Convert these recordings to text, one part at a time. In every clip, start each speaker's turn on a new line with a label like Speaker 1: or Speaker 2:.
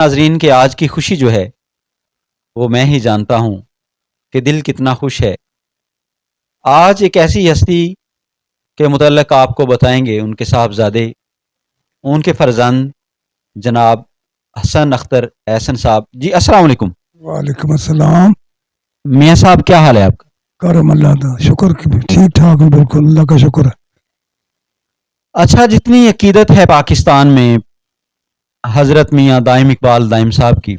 Speaker 1: ناظرین کے آج کی خوشی جو ہے وہ میں ہی جانتا ہوں کہ دل کتنا خوش ہے. آج ایک ایسی ہستی کے متعلق آپ کو بتائیں گے، ان کے صاحبزادے، ان کے فرزند جناب حسن اختر احسن صاحب. جی السلام علیکم.
Speaker 2: وعلیکم السلام.
Speaker 1: میاں صاحب کیا حال ہے آپ کا؟
Speaker 2: کرم اللہ کا شکر کہ ٹھیک ٹھاک ہوں، بالکل اللہ کا شکر ہے.
Speaker 1: اچھا، جتنی عقیدت ہے پاکستان میں حضرت میاں دائم اقبال دائم صاحب کی،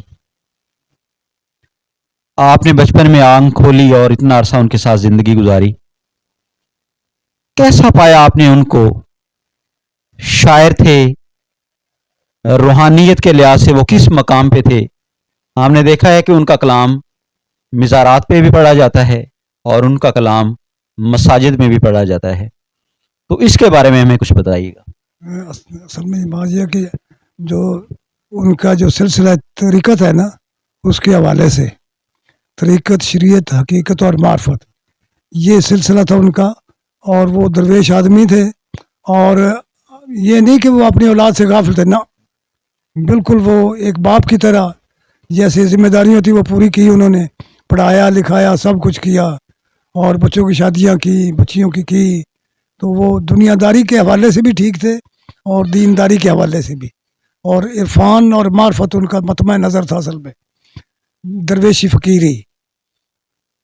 Speaker 1: آپ نے بچپن میں آنکھ کھولی اور اتنا عرصہ ان کے ساتھ زندگی گزاری. کیسا پایا آپ نے ان کو؟ شاعر تھے، روحانیت کے لحاظ سے وہ کس مقام پہ تھے؟ ہم نے دیکھا ہے کہ ان کا کلام مزارات پہ بھی پڑھا جاتا ہے اور ان کا کلام مساجد میں بھی پڑھا جاتا ہے، تو اس کے بارے میں ہمیں کچھ بتائیے گا.
Speaker 2: اصل میں بات یہ کہ جو ان کا جو سلسلہ طریقت ہے نا، اس کے حوالے سے طریقت، شریعت، حقیقت اور معرفت، یہ سلسلہ تھا ان کا. اور وہ درویش آدمی تھے، اور یہ نہیں کہ وہ اپنی اولاد سے غافل تھے، نہ، بالکل وہ ایک باپ کی طرح جیسے ذمہ داریاں تھیں وہ پوری کی. انہوں نے پڑھایا لکھایا، سب کچھ کیا، اور بچوں کی شادیاں کی، بچیوں کی. تو وہ دنیا داری کے حوالے سے بھی ٹھیک تھے اور دینداری کے حوالے سے بھی، اور عرفان اور معرفت ان کا مطمع نظر تھا. اصل میں درویشی فقیری.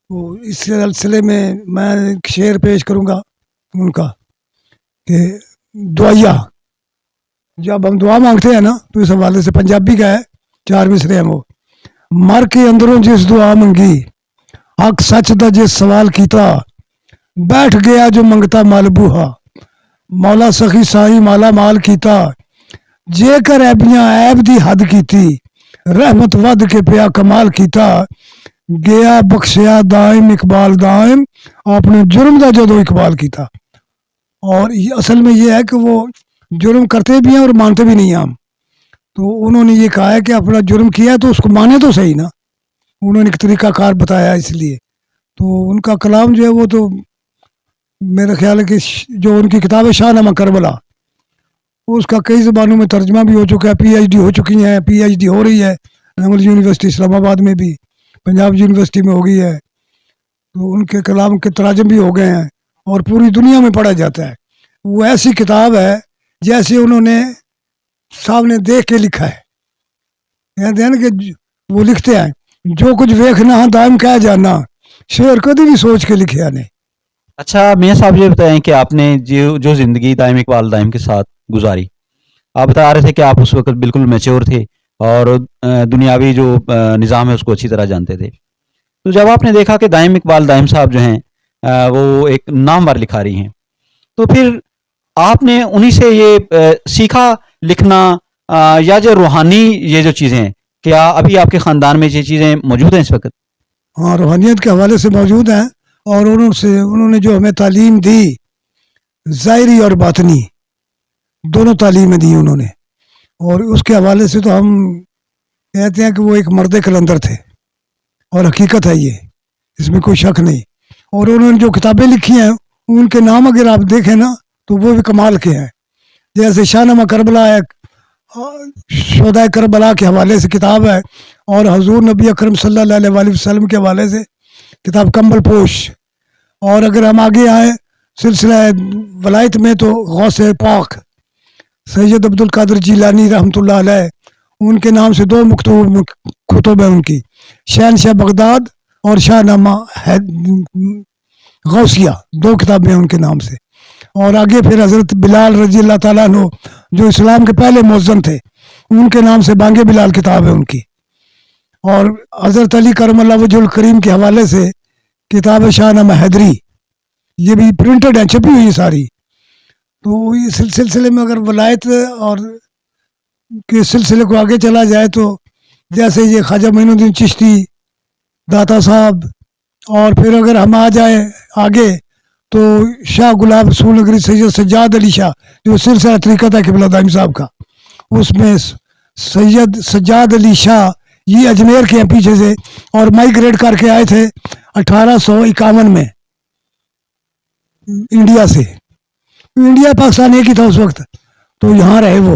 Speaker 2: تو اس سلسلے میں ایک شعر پیش کروں گا ان کا کہ دعائیا، جب ہم دعا مانگتے ہیں نا تو اس حوالے سے پنجابی کا ہے، 4 مصرے ہیں وہ. مر کے اندروں جس دعا منگی، حق سچ دا جس سوال کیتا، بیٹھ گیا جو منگتا مالبوہا، مولا سخی سائی مالا مال کیتا، جے کر ایبیاں ایب دی حد کیتی، رحمت ود کے پیا کمال کیتا، گیا بخشیا دائم اقبال دائم، اپنے جرم دا جدو اقبال کیتا. اور اصل میں یہ ہے کہ وہ جرم کرتے بھی ہیں اور مانتے بھی نہیں ہیں ہم. تو انہوں نے یہ کہا ہے کہ اپنا جرم کیا ہے تو اس کو مانے تو صحیح نا. انہوں نے ایک طریقہ کار بتایا اس لیے. تو ان کا کلام جو ہے وہ تو میرا خیال ہے کہ جو ان کی کتاب ہے شاہ نامہ کربلا، اس کا کئی زبانوں میں ترجمہ بھی ہو چکا ہے، پی ایچ ڈی ہو چکی ہیں، پی ایچ ڈی ہو رہی ہے نمل یونیورسٹی اسلام آباد میں بھی، پنجاب یونیورسٹی میں ہو گئی ہے. تو ان کے کلام کے تراجم بھی ہو گئے ہیں اور پوری دنیا میں پڑھا جاتا ہے. وہ ایسی کتاب ہے جیسے انہوں نے سامنے دیکھ کے لکھا ہے. کہتے ہیں نا کہ وہ لکھتے ہیں جو کچھ ویکھنا دائم کہہ جانا، شعر کدی بھی سوچ کے لکھیا نہیں.
Speaker 1: اچھا میاں صاحب، یہ بتائیں کہ آپ نے جو زندگی دائم اقبال دائم کے ساتھ گزاری، آپ بتا رہے تھے کہ آپ اس وقت بالکل میچور تھے اور دنیاوی جو نظام ہے اس کو اچھی طرح جانتے تھے. تو جب آپ نے دیکھا کہ دائم اقبال دائم صاحب جو ہیں وہ ایک نامور لکھاری ہیں، تو پھر آپ نے انہی سے یہ سیکھا لکھنا، یا جو روحانی یہ جو چیزیں ہیں، کیا ابھی آپ کے خاندان میں یہ چیزیں موجود ہیں اس وقت؟
Speaker 2: ہاں، روحانیت کے حوالے سے موجود ہیں، اور انہوں نے جو ہمیں تعلیم دی، ظاہری اور باطنی دونوں تعلیمیں دی انہوں نے. اور اس کے حوالے سے تو ہم کہتے ہیں کہ وہ ایک مرد کلندر تھے، اور حقیقت ہے یہ، اس میں کوئی شک نہیں. اور انہوں نے جو کتابیں لکھی ہیں ان کے نام اگر آپ دیکھیں نا تو وہ بھی کمال کے ہیں. جیسے شاہ نامہ کربلا ایک شہدائے کربلا کے حوالے سے کتاب ہے، اور حضور نبی اکرم صلی اللہ علیہ وسلم کے حوالے سے کتاب کمبل پوش. اور اگر ہم آگے آئیں سلسلہ ولایت میں تو غوث پاک سید عبد القادر جیلانی رحمۃ اللہ علیہ، ان کے نام سے 2 مکتوب کتب ہیں ان کی، شہنشاہ بغداد اور شاہ نامہ غوثیہ، 2 کتابیں ہیں ان کے نام سے. اور آگے پھر حضرت بلال رضی اللہ تعالیٰ عنہ جو اسلام کے پہلے مؤذن تھے، ان کے نام سے بانگ بلال کتاب ہے ان کی. اور حضرت علی کرم اللہ وجہ الکریم کے حوالے سے کتاب شاہ نامہ حیدری، یہ بھی پرنٹڈ ہیں، چھپی ہوئی ساری. تو اس سلسلے میں اگر ولایت اور کے سلسلے کو آگے چلا جائے تو جیسے یہ خواجہ معین الدین چشتی، داتا صاحب، اور پھر اگر ہم آ جائیں آگے تو شاہ گلاب رسول نگری سید سجاد علی شاہ، جو سلسلہ طریقت ہے قبلہ دائم صاحب کا، اس میں سید سجاد علی شاہ یہ اجمیر کے ہیں پیچھے سے، اور مائیگریٹ کر کے آئے تھے 1851 میں انڈیا سے. انڈیا پاکستان ایک ہی تھا اس وقت، تو یہاں رہے وہ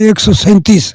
Speaker 2: 137,